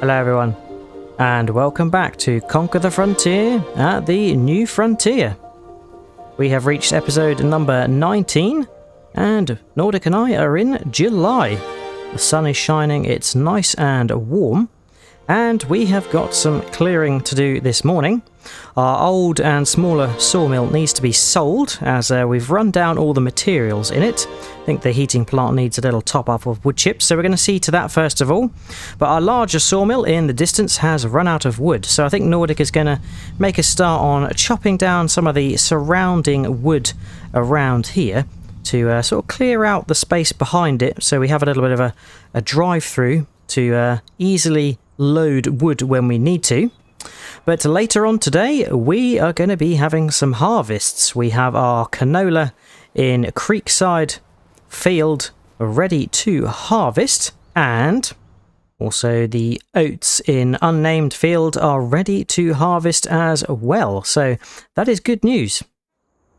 Hello everyone, and welcome back to Conquer the Frontier at the New Frontier. We have reached episode number 19, and Nordic and I are in July. The sun is shining, it's nice and warm, and we have got some clearing to do this morning. Our old and smaller sawmill needs to be sold, as we've run down all the materials in it. I think the heating plant needs a little top up of wood chips, so we're going to see to that first of all. But our larger sawmill in the distance has run out of wood, so I think Nordic is going to make a start on chopping down some of the surrounding wood around here to sort of clear out the space behind it, so we have a little bit of a drive-through to easily load wood when we need to. But later on today, we are going to be having some harvests. We have our canola in Creekside field ready to harvest, and also the oats in unnamed field are ready to harvest as well. So that is good news.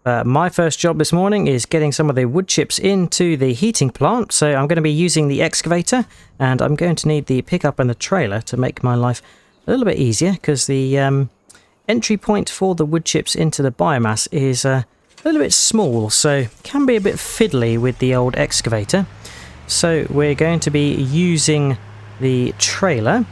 My first job this morning is getting some of the wood chips into the heating plant. So I'm going to be using the excavator, and I'm going to need the pickup and the trailer to make my life a little bit easier, because the entry point for the wood chips into the biomass is a little bit small, so can be a bit fiddly with the old excavator. So we're going to be using the trailer,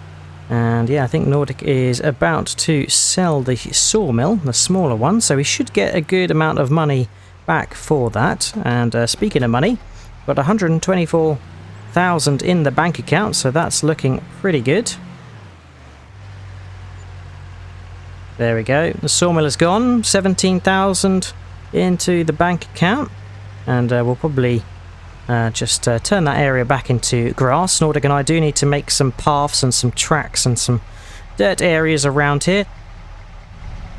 and yeah, I think Nordic is about to sell the sawmill, the smaller one, so we should get a good amount of money back for that. And speaking of money, got 124,000 in the bank account, so that's looking pretty good. There we go, the sawmill is gone, 17,000 into the bank account, and we'll probably just turn that area back into grass. Nordic and I do need to make some paths and some tracks and some dirt areas around here,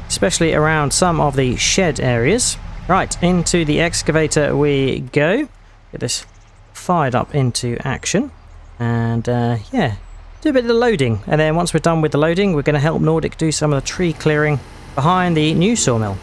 especially around some of the shed areas. Right, into the excavator we go. Get this fired up into action, and yeah, do a bit of the loading, and then once we're done with the loading, we're going to help Nordic do some of the tree clearing behind the new sawmill.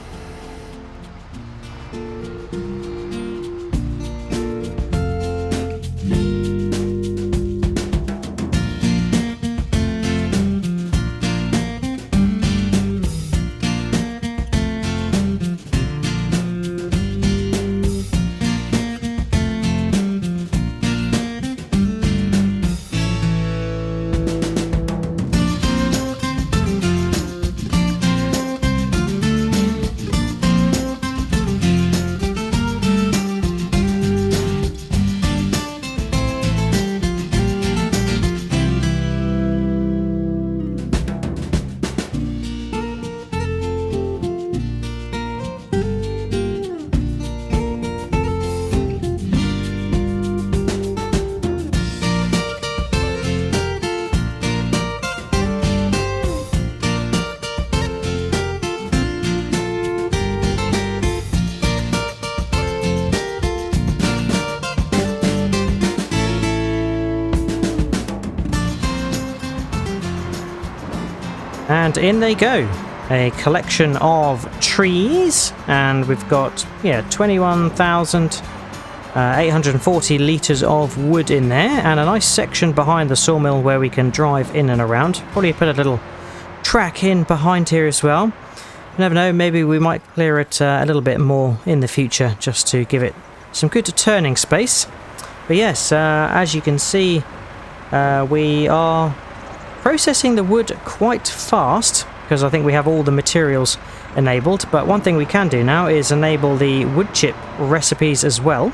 And in they go, a collection of trees, and we've got 21,840 litres of wood in there, and a nice section behind the sawmill where we can drive in and around. Probably put a little track in behind here as well. You never know, maybe we might clear it a little bit more in the future, just to give it some good turning space. But yes, as you can see, we are processing the wood quite fast, because I think we have all the materials enabled. But one thing we can do now is enable the wood chip recipes as well.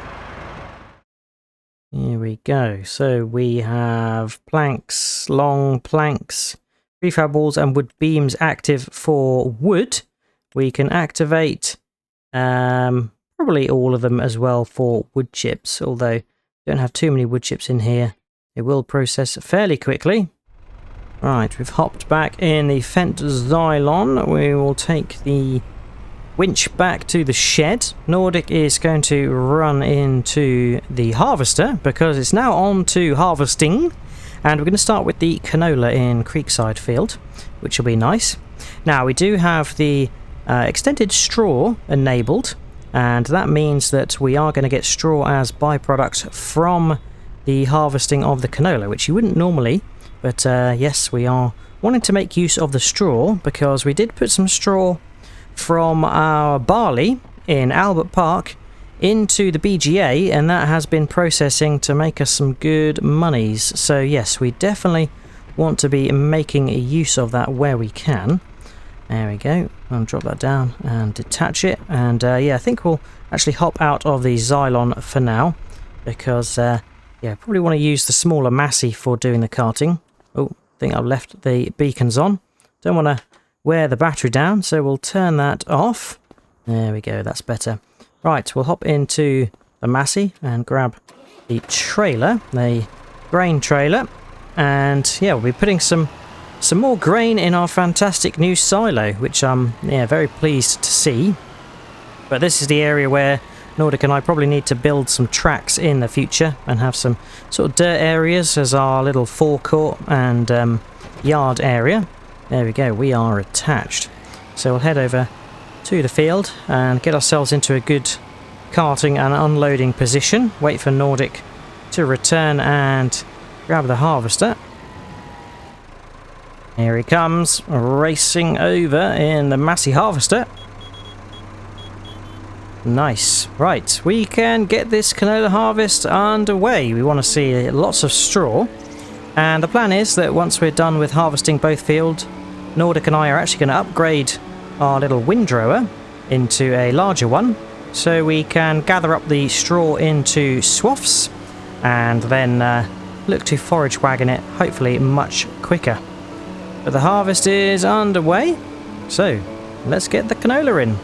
Here we go. So we have planks, long planks, prefab walls and wood beams active for wood. We can activate probably all of them as well for wood chips, although we don't have too many wood chips in here. They will process fairly quickly. Right, we've hopped back in the Fent Xylon. We will take the winch back to the shed. Nordic is going to run into the harvester, because it's now on to harvesting. And we're going to start with the canola in Creekside field, which will be nice. Now, we do have the extended straw enabled, and that means that we are going to get straw as byproduct from the harvesting of the canola, which you wouldn't normally But yes, we are wanting to make use of the straw because we did put some straw from our barley in Albert Park into the BGA, and that has been processing to make us some good monies. So yes, we definitely want to be making use of that where we can. There we go. I'll drop that down and detach it, and yeah, I think we'll actually hop out of the Xylon for now because yeah, probably want to use the smaller Massey for doing the carting. Oh, I think I've left the beacons on. Don't want to wear the battery down, so we'll turn that off. There we go, that's better. Right, we'll hop into the Massey and grab the trailer, the grain trailer, and yeah, we'll be putting some more grain in our fantastic new silo, which I'm very pleased to see. But this is the area where Nordic and I probably need to build some tracks in the future and have some sort of dirt areas as our little forecourt and yard area. There we go, we are attached. So we'll head over to the field and get ourselves into a good carting and unloading position. Wait for Nordic to return and grab the harvester. Here he comes, racing over in the Massey harvester. Nice. Right, we can get this canola harvest underway. We want to see lots of straw, and the plan is that once we're done with harvesting both fields, Nordic and I are actually going to upgrade our little windrower into a larger one, so we can gather up the straw into swaths and then look to forage wagon it, hopefully much quicker. But the harvest is underway, so let's get the canola in.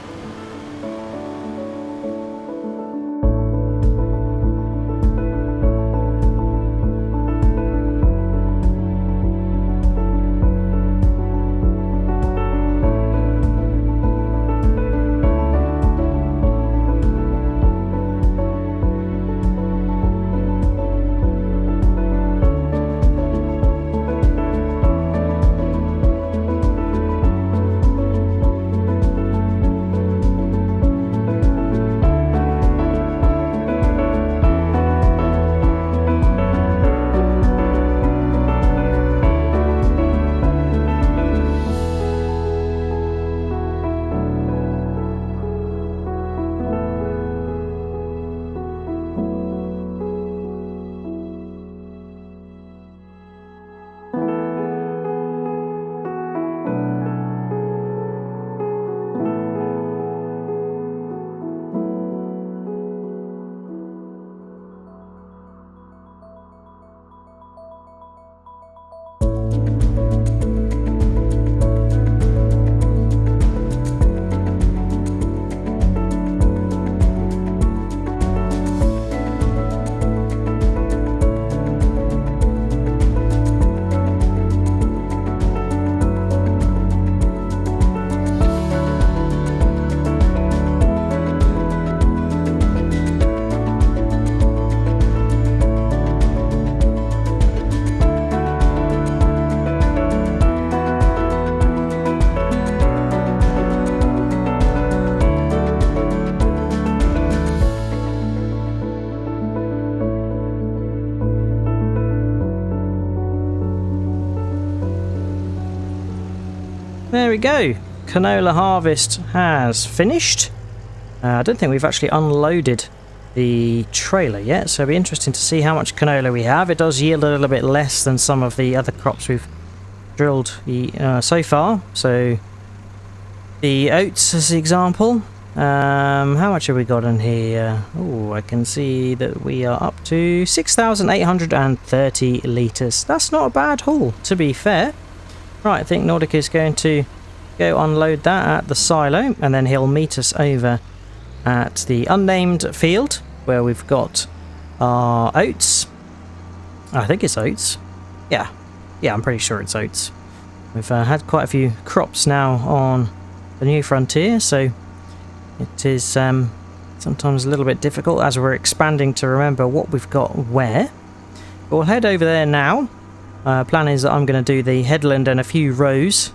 There we go. Canola harvest has finished. I don't think we've actually unloaded the trailer yet, so it'll be interesting to see how much canola we have. It does yield a little bit less than some of the other crops we've drilled so far. So the oats as the example. How much have we got in here? Oh, I can see that we are up to 6,830 litres. That's not a bad haul, to be fair. Right, I think Nordic is going to go unload that at the silo, and then he'll meet us over at the unnamed field where we've got our oats. I think it's oats. Yeah, I'm pretty sure it's oats. We've had quite a few crops now on the new frontier, so it is sometimes a little bit difficult as we're expanding to remember what we've got where. But we'll head over there now. Plan is that I'm going to do the headland and a few rows,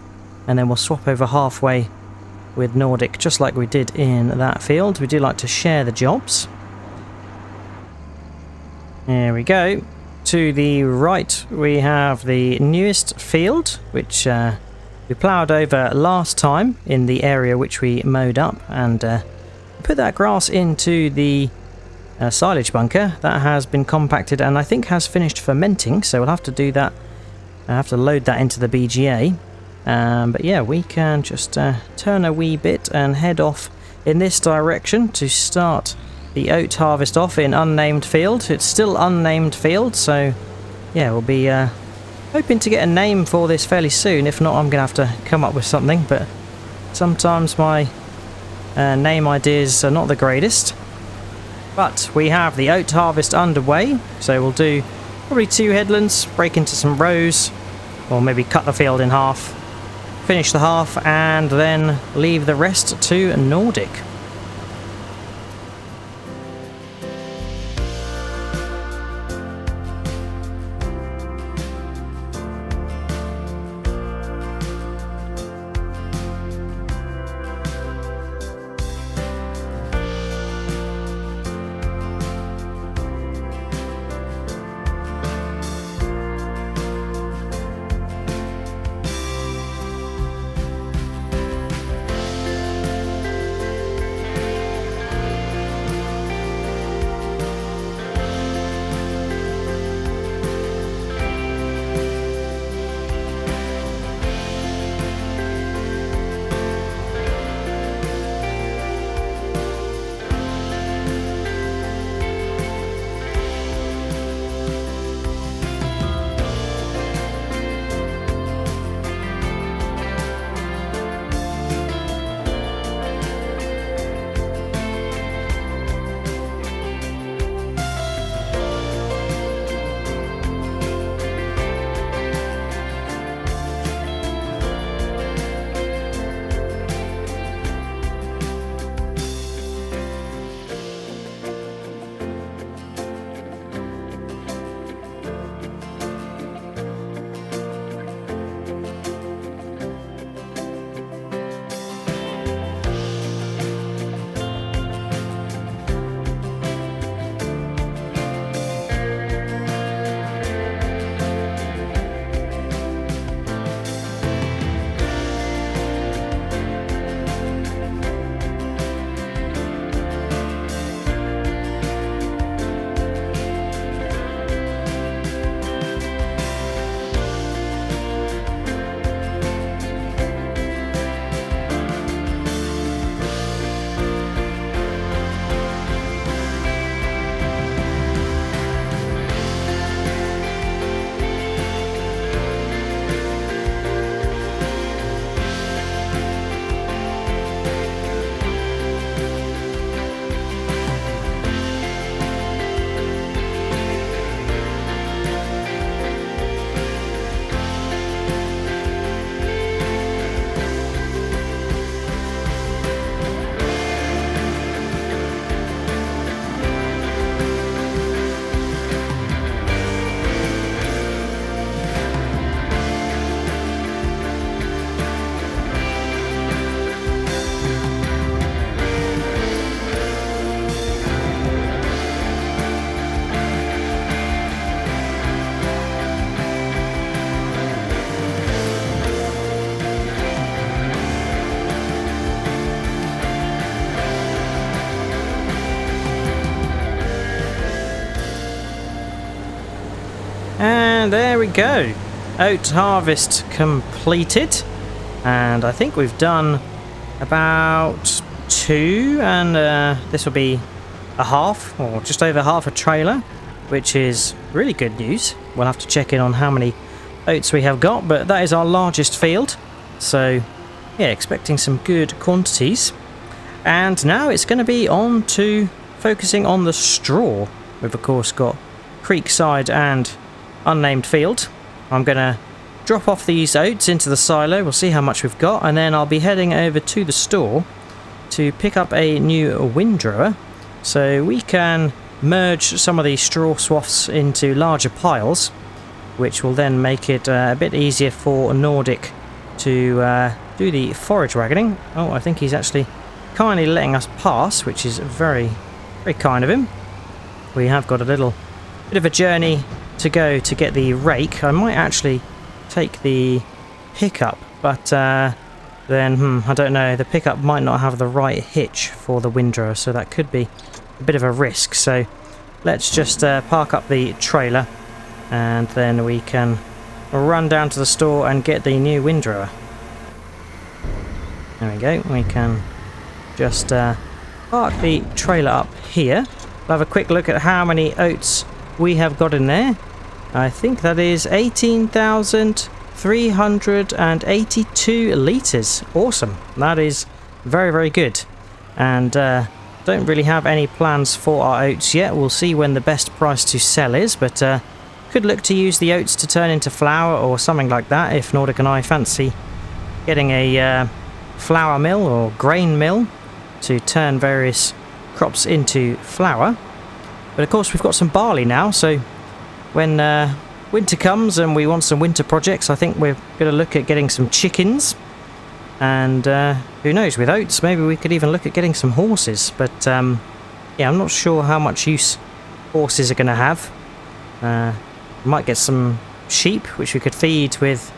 and then we'll swap over halfway with Nordic, just like we did in that field. We do like to share the jobs. There we go. to the right, we have the newest field, which we ploughed over last time in the area which we mowed up, and put that grass into the silage bunker. That has been compacted and I think has finished fermenting, so we'll have to do that. I have to load that into the BGA. But yeah, we can just turn a wee bit and head off in this direction to start the oat harvest off in unnamed field. It's still unnamed field, so yeah, we'll be hoping to get a name for this fairly soon. If not, I'm gonna have to come up with something, but sometimes my name ideas are not the greatest. But we have the oat harvest underway, so we'll do probably 2 headlands, break into some rows, or maybe cut the field in half, finish the half, and then leave the rest to Nordic. And there we go. Oat harvest completed. And I think we've done about 2, and this will be a half, or just over half a trailer, which is really good news. We'll have to check in on how many oats we have got, but that is our largest field. So yeah, expecting some good quantities. And now it's going to be on to focusing on the straw. We've of course got Creekside and unnamed field. I'm going to drop off these oats into the silo. We'll see how much we've got, and then I'll be heading over to the store to pick up a new windrower, so we can merge some of these straw swaths into larger piles, which will then make it a bit easier for Nordic to do the forage wagoning. Oh, I think he's actually kindly letting us pass, which is very, very kind of him. We have got a little bit of a journey to go to get the rake. I might actually take the pickup, but then I don't know. The pickup might not have the right hitch for the windrower, so that could be a bit of a risk. So let's just park up the trailer, and then we can run down to the store and get the new windrower. There we go. We can just park the trailer up here. We'll have a quick look at how many oats we have got in there. I think that is 18,382 litres. Awesome. That is very, very good. And don't really have any plans for our oats yet. We'll see when the best price to sell is, but could look to use the oats to turn into flour or something like that if Nordic and I fancy getting a flour mill or grain mill to turn various crops into flour. But of course we've got some barley now, so when winter comes and we want some winter projects, I think we're going to look at getting some chickens. And who knows, with oats, maybe we could even look at getting some horses. But yeah, I'm not sure how much use horses are going to have. We might get some sheep, which we could feed with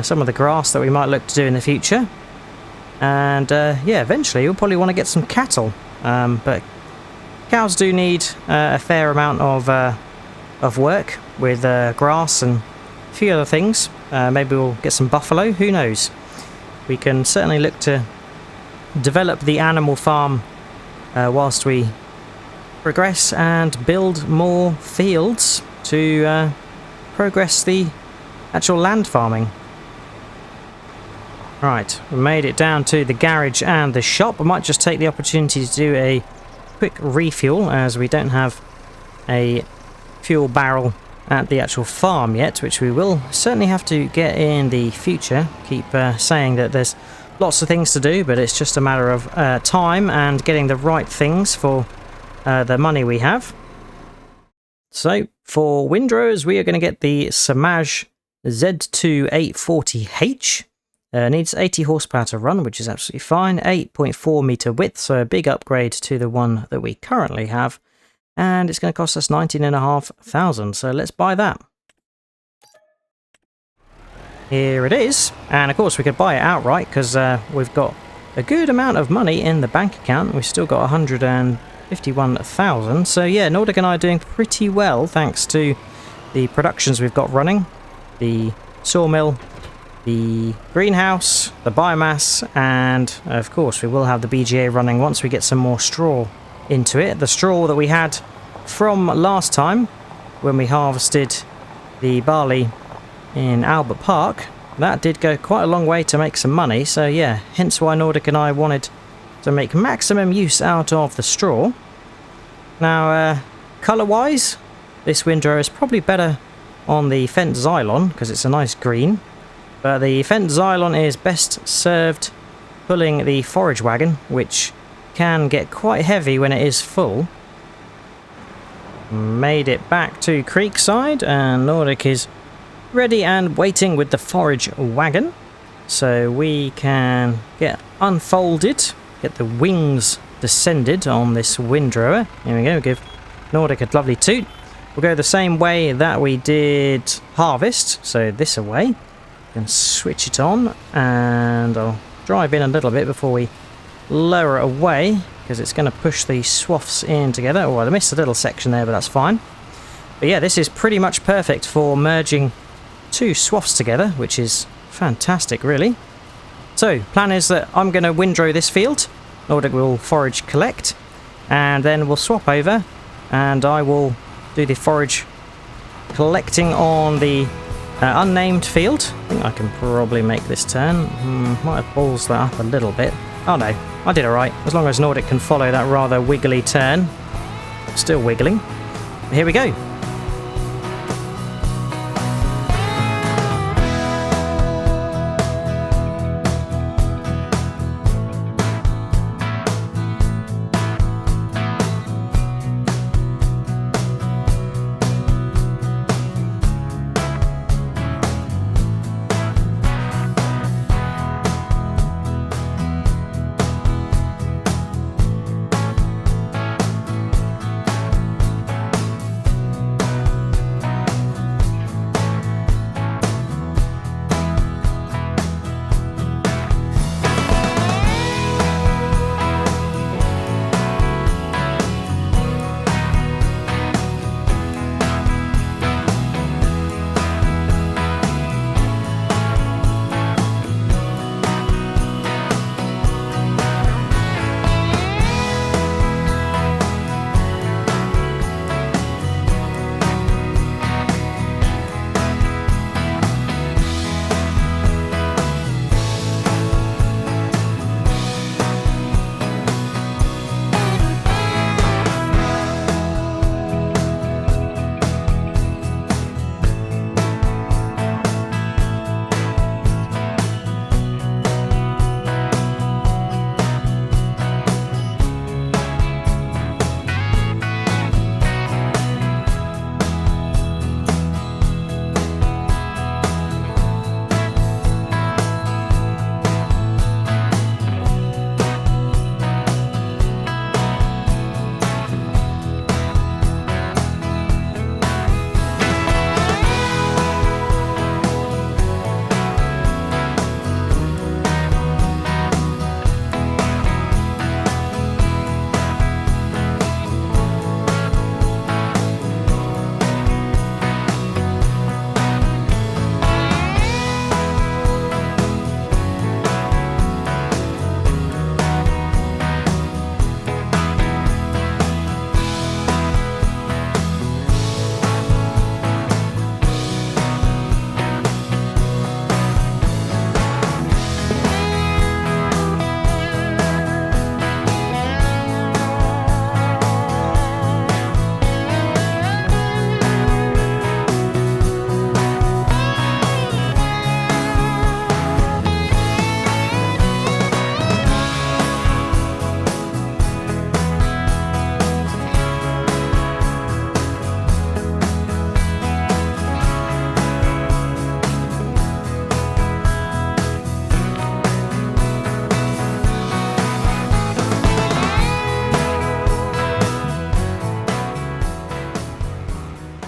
some of the grass that we might look to do in the future. And yeah, eventually we'll probably want to get some cattle. But cows do need a fair amount of work with grass and a few other things. Maybe we'll get some buffalo, who knows. We can certainly look to develop the animal farm whilst we progress and build more fields to progress the actual land farming. Right, we made it down to the garage and the shop. I might just take the opportunity to do a quick refuel, as we don't have a fuel barrel at the actual farm yet, which we will certainly have to get in the future. Keep saying that there's lots of things to do, but it's just a matter of time and getting the right things for the money we have. So for windrowers, we are going to get the Silage Z2840H. Needs 80 horsepower to run, which is absolutely fine. 8.4 meter width, so a big upgrade to the one that we currently have. And it's going to cost us 19,500, so let's buy that. Here it is. And of course we could buy it outright, because we've got a good amount of money in the bank account. We've still got 151,000. So yeah, Nordic and I are doing pretty well, thanks to the productions we've got running. The sawmill, the greenhouse, the biomass, and of course we will have the BGA running once we get some more straw into it. The straw that we had from last time when we harvested the barley in Albert Park, that did go quite a long way to make some money. So yeah, hence why Nordic and I wanted to make maximum use out of the straw. Now colour wise, this windrower is probably better on the Fendt Xylon because it's a nice green. But the Fendt Xylon is best served pulling the forage wagon, which can get quite heavy when it is full. Made it back to Creekside, and Nordic is ready and waiting with the forage wagon. So we can get unfolded, get the wings descended on this windrower. Here we go, give Nordic a lovely toot. We'll go the same way that we did harvest, so this away. And switch it on, and I'll drive in a little bit before we lower it away, because it's going to push the swaths in together. Oh, I missed a little section there, but that's fine. But yeah, this is pretty much perfect for merging two swaths together, which is fantastic, really. So, plan is that I'm going to windrow this field, Nordic will forage collect, and then we'll swap over, and I will do the forage collecting on the unnamed field. I think I can probably make this turn. Might have balls that up a little bit. Oh no, I did alright. As long as Nordic can follow that rather wiggly turn. Still wiggling. Here we go.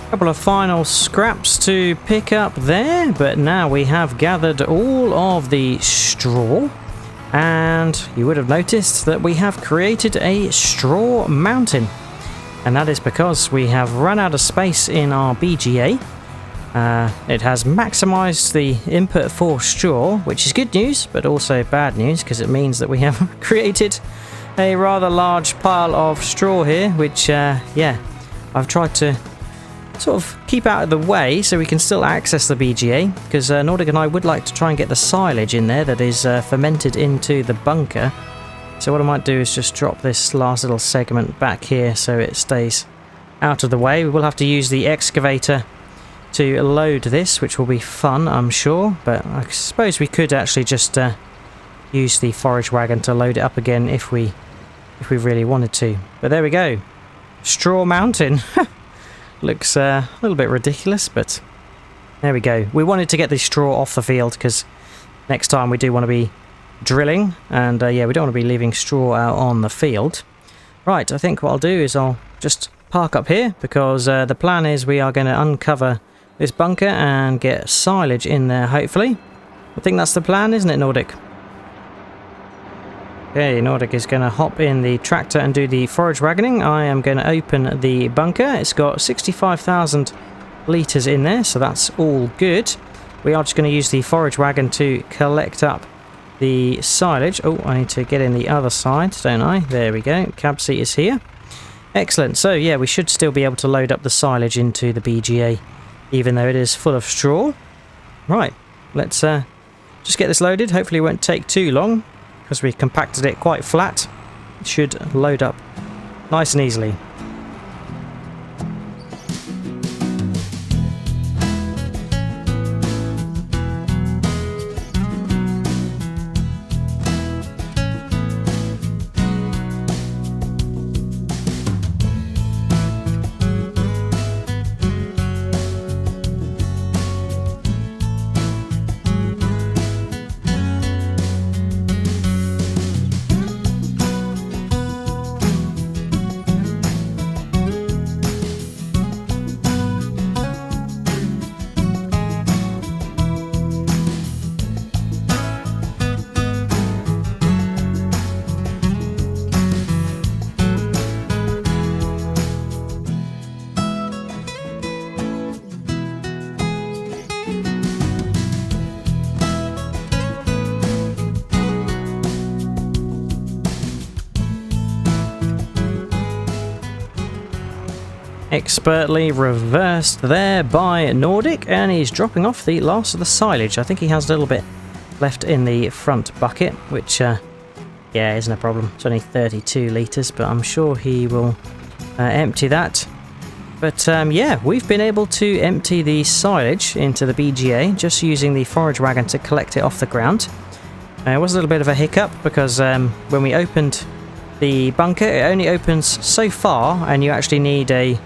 Couple of final scraps to pick up there, but now we have gathered all of the straw, and you would have noticed that we have created a straw mountain, and that is because we have run out of space in our BGA. It has maximized the input for straw, which is good news, but also bad news because it means that we have created a rather large pile of straw here, which yeah, I've tried to sort of keep out of the way so we can still access the BGA, because Nordic and I would like to try and get the silage in there that is fermented into the bunker. So what I might do is just drop this last little segment back here so it stays out of the way. We will have to use the excavator to load this, which will be fun, I'm sure, but I suppose we could actually just use the forage wagon to load it up again if we really wanted to. But there we go, straw mountain. Looks a little bit ridiculous, but there we go. We wanted to get the straw off the field because next time we do want to be drilling, and yeah, we don't want to be leaving straw out on the field. Right, I think what I'll do is I'll just park up here, because the plan is we are going to uncover this bunker and get silage in there, hopefully. I think that's the plan, isn't it, Nordic? Okay, Nordic is going to hop in the tractor and do the forage wagoning. I am going to open the bunker. It's got 65,000 litres in there, so that's all good. We are just going to use the forage wagon to collect up the silage. Oh, I need to get in the other side, don't I? There we go. Cab seat is here. Excellent. So yeah, we should still be able to load up the silage into the BGA, even though it is full of straw. Right, let's just get this loaded. Hopefully it won't take too long, because we compacted it quite flat. It should load up nice and easily. Expertly reversed there by Nordic, and he's dropping off the last of the silage. I think he has a little bit left in the front bucket, which yeah, isn't a problem. It's only 32 litres, but I'm sure he will empty that. But yeah, we've been able to empty the silage into the BGA just using the forage wagon to collect it off the ground. It was a little bit of a hiccup because when we opened the bunker, it only opens so far, and you actually need a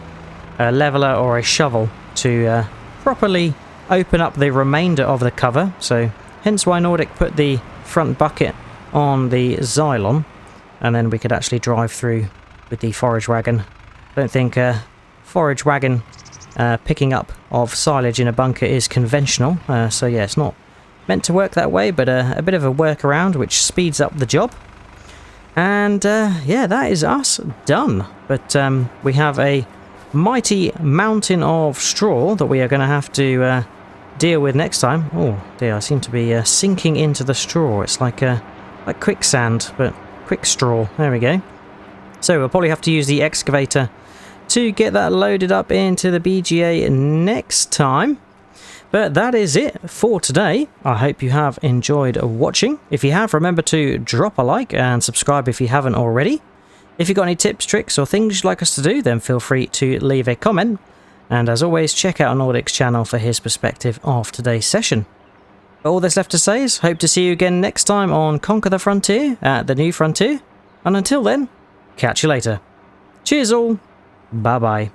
leveler or a shovel to properly open up the remainder of the cover. So hence why Nordic put the front bucket on the Xylon, and then we could actually drive through with the forage wagon. I don't think forage wagon picking up of silage in a bunker is conventional, so yeah, it's not meant to work that way, but a bit of a workaround which speeds up the job. And yeah, that is us done. But we have a mighty mountain of straw that we are going to have to deal with next time. Oh dear, I seem to be sinking into the straw. It's like quicksand, but quick straw. There we go. So we'll probably have to use the excavator to get that loaded up into the BGA next time. But that is it for today. I hope you have enjoyed watching. If you have, remember to drop a like and subscribe if you haven't already. If you've got any tips, tricks or things you'd like us to do, then feel free to leave a comment. And as always, check out Nordic's channel for his perspective of today's session. All there's left to say is hope to see you again next time on Conquer the Frontier at the New Frontier. And until then, catch you later. Cheers all. Bye bye.